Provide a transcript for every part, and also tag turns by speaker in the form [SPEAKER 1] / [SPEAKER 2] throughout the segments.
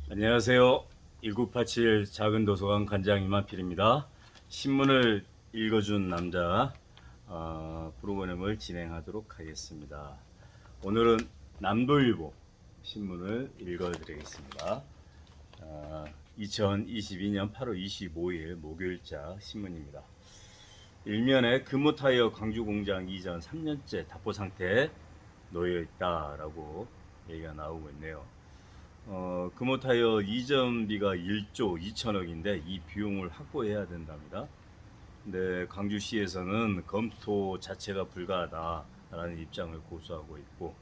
[SPEAKER 1] 안녕하세요. 1987 작은 도서관 관장 이만필입니다. 신문을 읽어준 남자 프로그램을 진행하도록 하겠습니다. 오늘은 남도일보 신문을 읽어드리겠습니다. 2022년 8월 25일 목요일자 신문입니다. 일면에 금호타이어 광주공장 이전 3년째 답보 상태에 놓여 있다라고 얘기가 나오고 있네요. 금호타이어 이전비가 1조 2천억인데 이 비용을 확보해야 된답니다. 근데 광주시에서는 검토 자체가 불가하다라는 입장을 고수하고 있고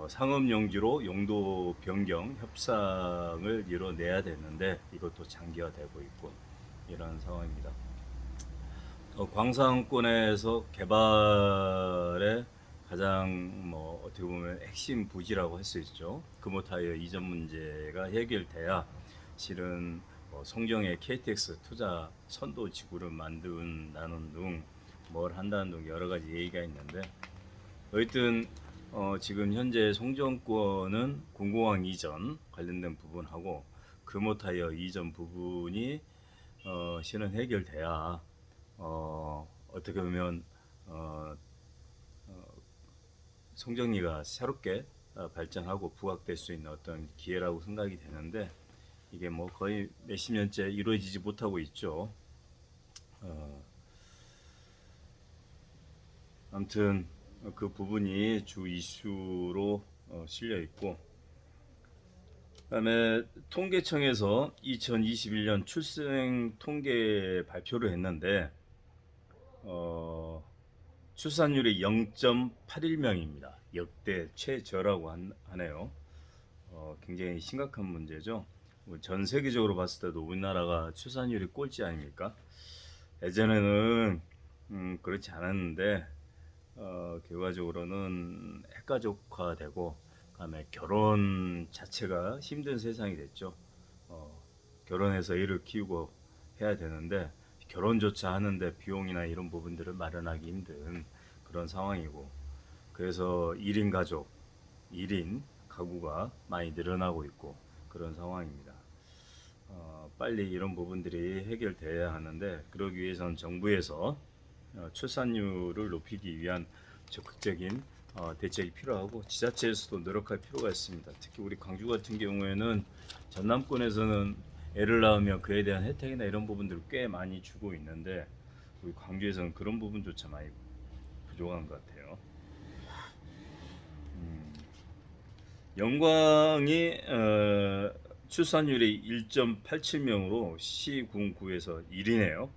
[SPEAKER 1] 상업용지로 용도 변경 협상을 이뤄내야 되는데 이것도 장기화되고 있고 이런 상황입니다. 광산권에서 개발의 가장 어떻게 보면 핵심 부지라고 할 수 있죠. 금호타이어 이전 문제가 해결돼야 실은 송정의 KTX 투자 선도 지구를 만든다는 등 뭘 한다는 등 여러 가지 얘기가 있는데 어쨌든 지금 현재 송정권은 공공항 이전 관련된 부분하고 금호타이어 이전 부분이 실은 해결돼야 어떻게 보면 어, 송정리가 새롭게 발전하고 부각될 수 있는 어떤 기회라고 생각이 되는데 이게 거의 몇십 년째 이루어지지 못하고 있죠. 아무튼 그 부분이 주 이슈로 실려 있고 그다음에 통계청에서 2021년 출생 통계 발표를 했는데 어, 출산율이 0.81명입니다. 역대 최저라고 하네요. 굉장히 심각한 문제죠. 전 세계적으로 봤을 때도 우리나라가 출산율이 꼴찌 아닙니까? 예전에는 그렇지 않았는데 결과적으로는 핵가족화되고 그다음에 결혼 자체가 힘든 세상이 됐죠. 결혼해서 애를 키우고 해야 되는데 결혼조차 하는데 비용이나 이런 부분들을 마련하기 힘든 그런 상황이고 그래서 1인 가족, 1인 가구가 많이 늘어나고 있고 그런 상황입니다. 빨리 이런 부분들이 해결돼야 하는데 그러기 위해서는 정부에서 출산율을 높이기 위한 적극적인 대책이 필요하고 지자체에서도 노력할 필요가 있습니다. 특히 우리 광주 같은 경우에는 전남권에서는 애를 낳으면 그에 대한 혜택이나 이런 부분들을 꽤 많이 주고 있는데 우리 광주에서는 그런 부분조차 많이 부족한 것 같아요. 영광이 출산율이 1.87명으로 시군구에서 1위네요.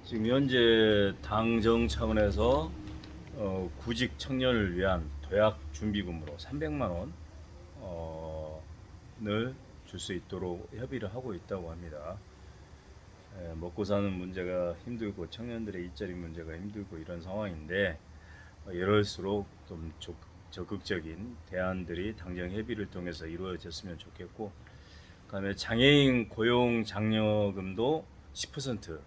[SPEAKER 1] 지금 현재 당정 차원에서 구직 청년을 위한 도약 준비금으로 300만 원을 줄 수 있도록 협의를 하고 있다고 합니다. 먹고 사는 문제가 힘들고 청년들의 일자리 문제가 힘들고 이런 상황인데 이럴수록 좀 적극적인 대안들이 당장 협의를 통해서 이루어졌으면 좋겠고 그다음에 장애인 고용 장려금도 10%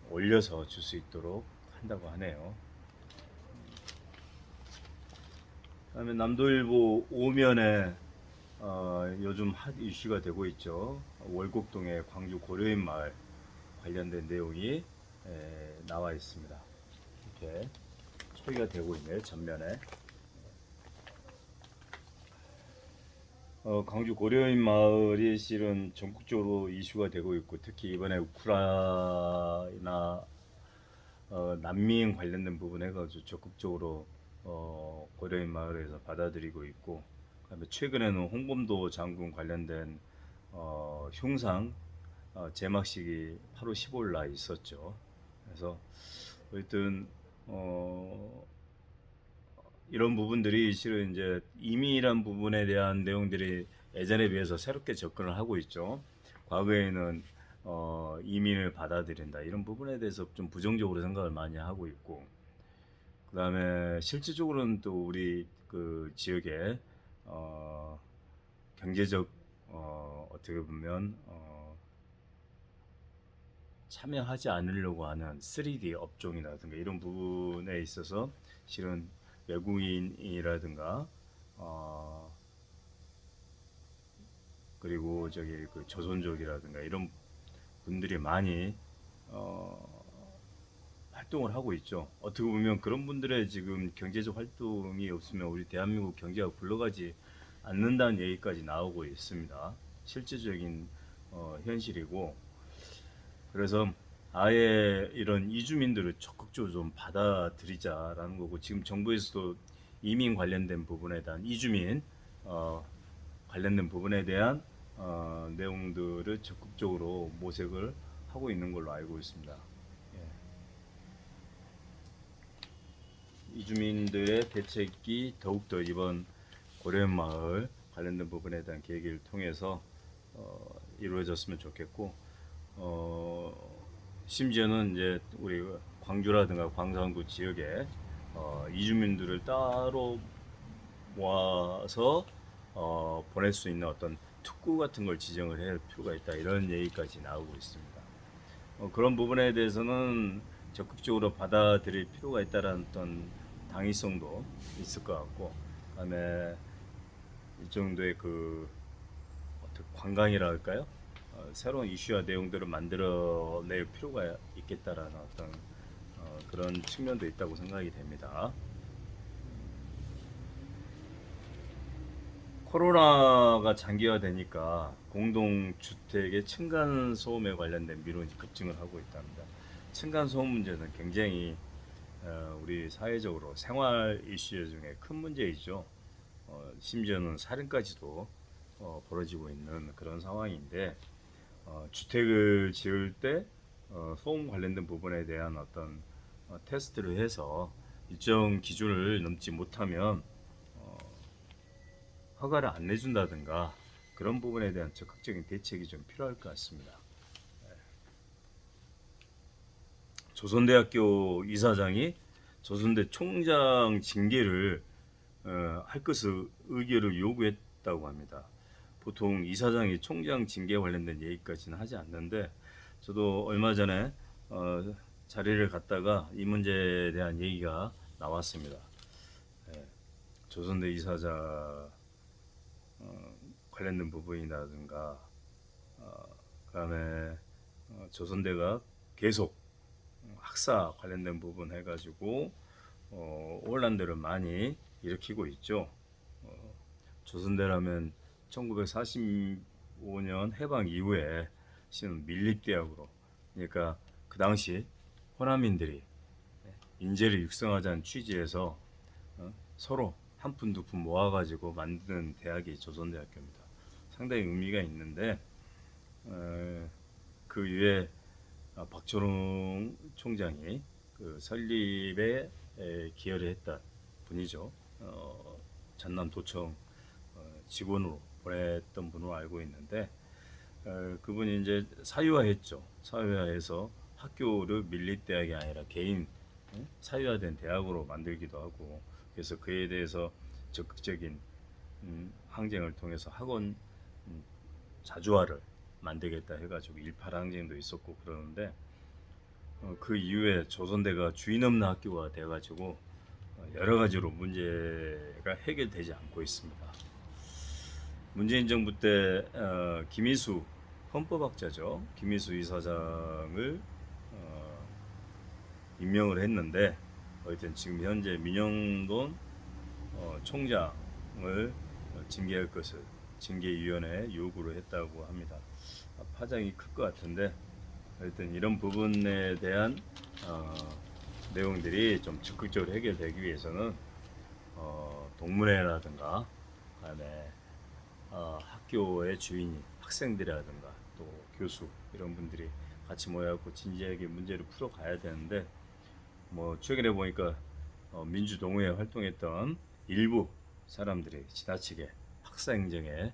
[SPEAKER 1] 올려서 줄 수 있도록 한다고 하네요. 그다음에 남도일보 오면에 요즘 핫 이슈가 되고 있죠. 월곡동의 광주 고려인 마을 관련된 내용이 나와 있습니다. 이렇게 처리가 되고 있네요. 전면에. 광주 고려인 마을이 실은 전국적으로 이슈가 되고 있고 특히 이번에 우크라이나 난민 관련된 부분 해가지고 적극적으로 고려인 마을에서 받아들이고 있고 그다음에 최근에는 홍범도 장군 관련된 흉상 제막식이 8월 15일 날 있었죠. 그래서 어쨌든 이런 부분들이 실은 이제 이민이란 부분에 대한 내용들이 예전에 비해서 새롭게 접근을 하고 있죠. 과거에는 이민을 받아들인다 이런 부분에 대해서 좀 부정적으로 생각을 많이 하고 있고 그다음에 실질적으로는 또 우리 그 지역에 경제적 어떻게 보면 참여하지 않으려고 하는 3D 업종이라든가 이런 부분에 있어서 실은 외국인이라든가 그리고 저기 그 조선족이라든가 이런 분들이 많이 활동을 하고 있죠. 어떻게 보면 그런 분들의 지금 경제적 활동이 없으면 우리 대한민국 경제가 굴러가지 않는다는 얘기까지 나오고 있습니다. 실질적인 현실이고, 그래서 아예 이런 이주민들을 적극적으로 좀 받아들이자라는 거고, 지금 정부에서도 이민 관련된 부분에 대한 이주민 관련된 부분에 대한 내용들을 적극적으로 모색을 하고 있는 걸로 알고 있습니다. 이주민들의 대책이 더욱더 이번 고려마을 관련된 부분에 대한 계획을 통해서 이루어졌으면 좋겠고, 심지어는 이제 우리 광주라든가 광산구 지역에 이주민들을 따로 모아서 보낼 수 있는 어떤 특구 같은 걸 지정을 해야 할 필요가 있다, 이런 얘기까지 나오고 있습니다. 그런 부분에 대해서는 적극적으로 받아들일 필요가 있다라는 어떤 당위성도 있을 것 같고, 그다음에 이 정도의 그 어떤 관광이라 할까요? 새로운 이슈와 내용들을 만들어낼 필요가 있겠다라는 어떤 그런 측면도 있다고 생각이 됩니다. 코로나가 장기화되니까 공동주택의 층간소음에 관련된 민원이 급증을 하고 있답니다. 층간소음 문제는 굉장히 우리 사회적으로 생활 이슈 중에 큰 문제이죠. 심지어는 살인까지도 벌어지고 있는 그런 상황인데, 주택을 지을 때 소음 관련된 부분에 대한 어떤 테스트를 해서 일정 기준을 넘지 못하면 허가를 안 내준다든가 그런 부분에 대한 적극적인 대책이 좀 필요할 것 같습니다. 조선대학교 이사장이 조선대 총장 징계를 할 것을 의결을 요구했다고 합니다. 보통 이사장이 총장 징계 관련된 얘기까지는 하지 않는데, 저도 얼마 전에 자리를 갔다가 이 문제에 대한 얘기가 나왔습니다. 조선대 이사장 관련된 부분이라든가 그다음에 조선대가 계속 학사 관련된 부분 해가지고 혼란들을 많이 일으키고 있죠. 조선대라면 1945년 해방 이후에 밀립대학으로, 그러니까 그 당시 호남인들이 인재를 육성하자는 취지에서 서로 한 푼 두 푼 모아가지고 만든 대학이 조선대학교입니다. 상당히 의미가 있는데, 그 이후에 박철웅 총장이 그 설립에 기여를 했던 분이죠. 전남도청 직원으로 보냈던 분으로 알고 있는데, 그분이 이제 사유화했죠. 사유화해서 학교를 밀립대학이 아니라 개인 사유화된 대학으로 만들기도 하고, 그래서 그에 대해서 적극적인 항쟁을 통해서 학원 자주화를 만들겠다 해가지고 18 항쟁도 있었고 그러는데, 그 이후에 조선대가 주인 없는 학교가 돼가지고 여러 가지로 문제가 해결되지 않고 있습니다. 문재인 정부 때 김희수 헌법학자죠. 김희수 이사장을 임명을 했는데, 하여튼 지금 현재 민영돈 총장을 징계할 것을 징계위원회에 요구를 했다고 합니다. 파장이 클 것 같은데, 하여튼 이런 부분에 대한 내용들이 좀 적극적으로 해결되기 위해서는 동문회라든가 그다음에 학교의 주인이 학생들이라든가 또 교수 이런 분들이 같이 모여갖고 진지하게 문제를 풀어가야 되는데, 뭐 최근에 보니까 민주동호회 활동했던 일부 사람들이 지나치게 학사행정에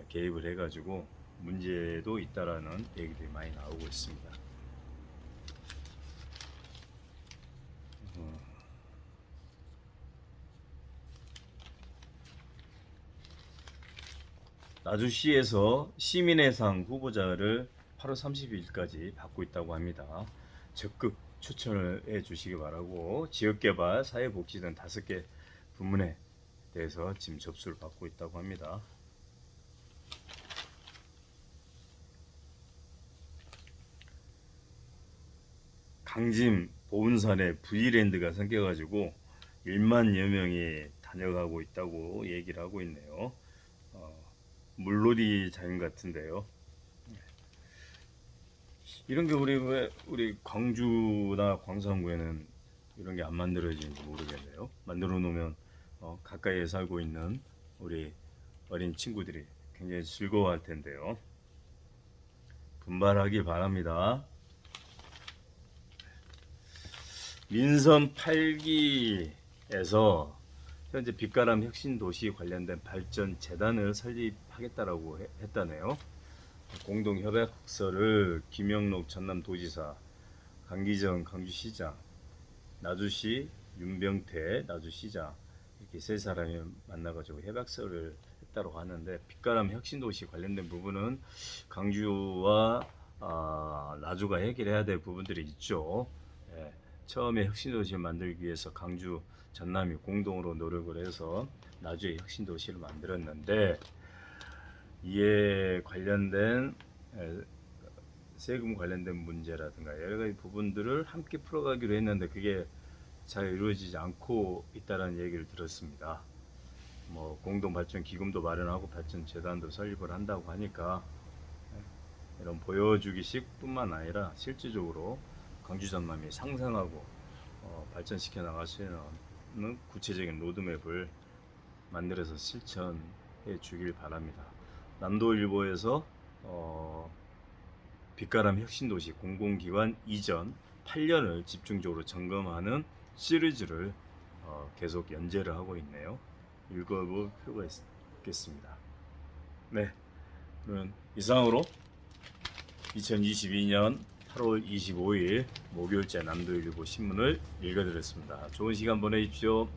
[SPEAKER 1] 개입을 해가지고 문제도 있다라는 얘기들이 많이 나오고 있습니다. 나주시에서 시민의 상 후보자를 8월 30일까지 받고 있다고 합니다. 적극 추천을 해 주시기 바라고, 지역개발, 사회복지 등 5개 부문에 대해서 지금 접수를 받고 있다고 합니다. 강진 보은산에 V랜드가 생겨가지고 1만여 명이 다녀가고 있다고 얘기를 하고 있네요. 물놀이 장인 같은데요. 이런 게 우리 광주나 광산구에는 이런 게 안 만들어지는지 모르겠네요. 만들어 놓으면 가까이에 살고 있는 우리 어린 친구들이 굉장히 즐거워할 텐데요. 분발하기 바랍니다. 민선 8기에서 현재 빛가람 혁신도시 관련된 발전 재단을 설립하겠다라고 했다네요. 공동협약서를 김영록 전남도지사, 강기정 강주시장, 나주시 윤병태 나주시장 이렇게 세 사람이 만나가지고 협약서를 했다고 하는데, 빛가람 혁신도시 관련된 부분은 강주와 나주가 해결해야 될 부분들이 있죠. 예, 처음에 혁신도시를 만들기 위해서 강주, 전남이 공동으로 노력을 해서 나주의 혁신도시를 만들었는데, 이에 관련된 세금 관련된 문제라든가 여러 가지 부분들을 함께 풀어가기로 했는데 그게 잘 이루어지지 않고 있다는 얘기를 들었습니다. 뭐 공동발전 기금도 마련하고 발전 재단도 설립을 한다고 하니까 이런 보여주기식뿐만 아니라 실질적으로 강주 전남이 상상하고 발전시켜 나갈 수 있는 구체적인 로드맵을 만들어서 실천해 주길 바랍니다. 남도일보에서 빛가람 혁신도시 공공기관 이전 8년을 집중적으로 점검하는 시리즈를 계속 연재를 하고 있네요. 읽어볼 필요가 있겠습니다. 네, 그러면 이상으로 2022년 8월 25일 목요일째 남도일보 신문을 읽어드렸습니다. 좋은 시간 보내십시오.